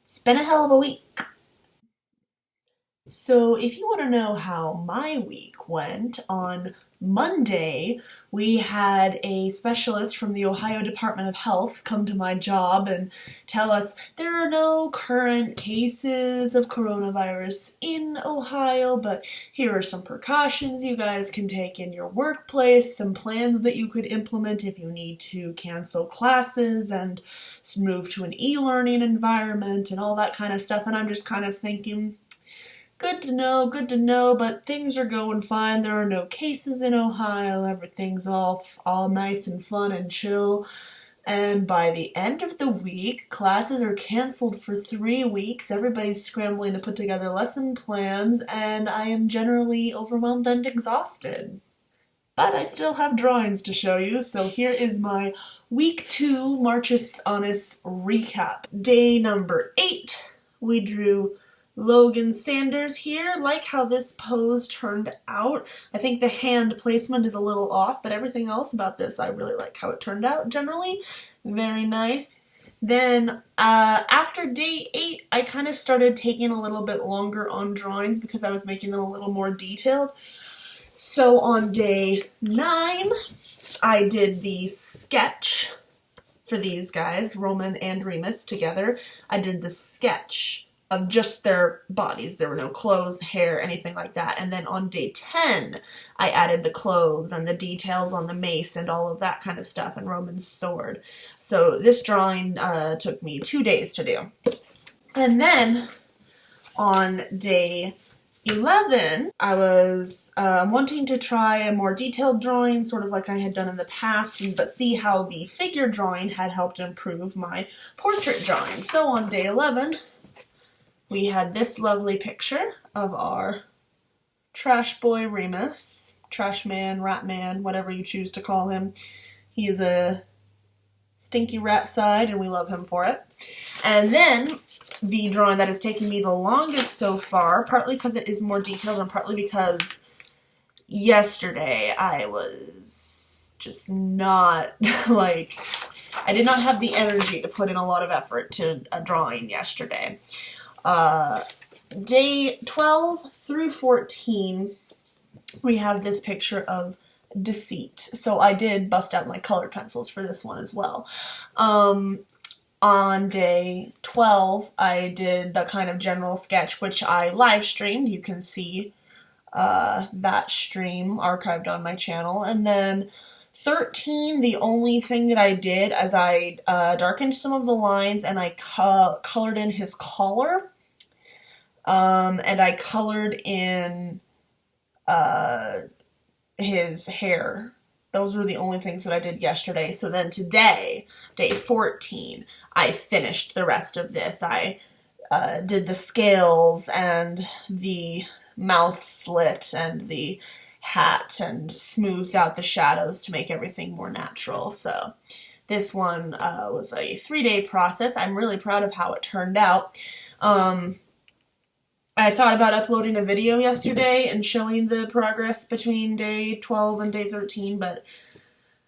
It's been a hell of a week. So, if you want to know how my week went, on Monday we had a specialist from the Ohio Department of Health come to my job and tell us there are no current cases of coronavirus in Ohio, but here are some precautions you guys can take in your workplace, some plans that you could implement if you need to cancel classes and move to an e-learning environment and all that kind of stuff. And I'm just kind of thinking, good to know, but things are going fine. There are no cases in Ohio. Everything's all nice and fun and chill. And by the end of the week, classes are canceled for 3 weeks. Everybody's scrambling to put together lesson plans, and I am generally overwhelmed and exhausted. But I still have drawings to show you, so here is my week 2 Marchus Annus recap. Day number 8, we drew Logan Sanders here. Like how this pose turned out. I think the hand placement is a little off, but everything else about this, I really like how it turned out generally. Very nice. Then after day 8, I kind of started taking a little bit longer on drawings because I was making them a little more detailed. So on day 9, I did the sketch for these guys, Roman and Remus together. I did the sketch of just their bodies. There were no clothes, hair, anything like that. And then on day 10, I added the clothes and the details on the mace and all of that kind of stuff, and Roman's sword. So this drawing took me 2 days to do. And then on day 11, I was wanting to try a more detailed drawing, sort of like I had done in the past, but see how the figure drawing had helped improve my portrait drawing. So on day 11, we had this lovely picture of our trash boy Remus, trash man, rat man, whatever you choose to call him. He is a stinky rat side, and we love him for it. And then the drawing that has taken me the longest so far, partly because it is more detailed and partly because yesterday I was just not, I did not have the energy to put in a lot of effort to a drawing yesterday. Day 12 through 14, we have this picture of deceit. So I did bust out my colored pencils for this one as well. On day 12, I did the kind of general sketch, which I live streamed. You can see that stream archived on my channel. And then 13, the only thing that I did is I darkened some of the lines and I colored in his collar. And I colored in his hair. Those were the only things that I did yesterday. So then today, day 14, I finished the rest of this. I did the scales and the mouth slit and the hat and smoothed out the shadows to make everything more natural. So this one was a 3-day process. I'm really proud of how it turned out. I thought about uploading a video yesterday and showing the progress between day 12 and day 13, but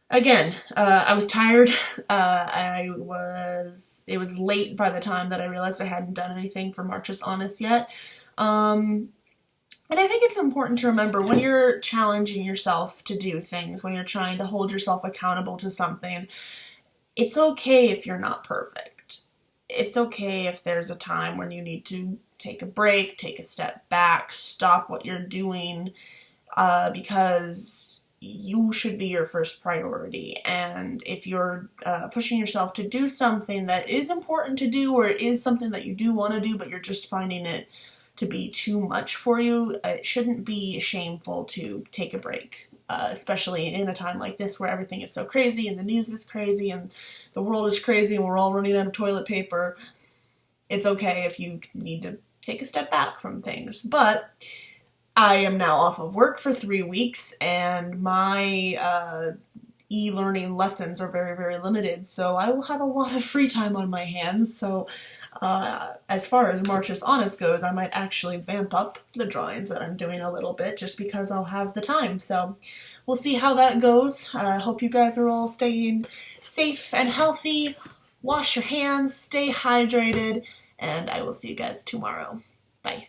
again, I was tired. It was late by the time that I realized I hadn't done anything for Marchus Annus yet. And I think it's important to remember when you're challenging yourself to do things, when you're trying to hold yourself accountable to something, it's okay if you're not perfect. It's okay if there's a time when you need to take a break, take a step back, stop what you're doing, because you should be your first priority. And if you're pushing yourself to do something that is important to do, or it is something that you do want to do, but you're just finding it to be too much for you, it shouldn't be shameful to take a break, especially in a time like this where everything is so crazy and the news is crazy and the world is crazy and we're all running out of toilet paper. It's okay if you need to take a step back from things. But I am now off of work for 3 weeks, and my e-learning lessons are very, very limited, so I will have a lot of free time on my hands. So as far as Marchus Annus goes, I might actually vamp up the drawings that I'm doing a little bit just because I'll have the time. So we'll see how that goes. I hope you guys are all staying safe and healthy. Wash your hands, stay hydrated, and I will see you guys tomorrow. Bye.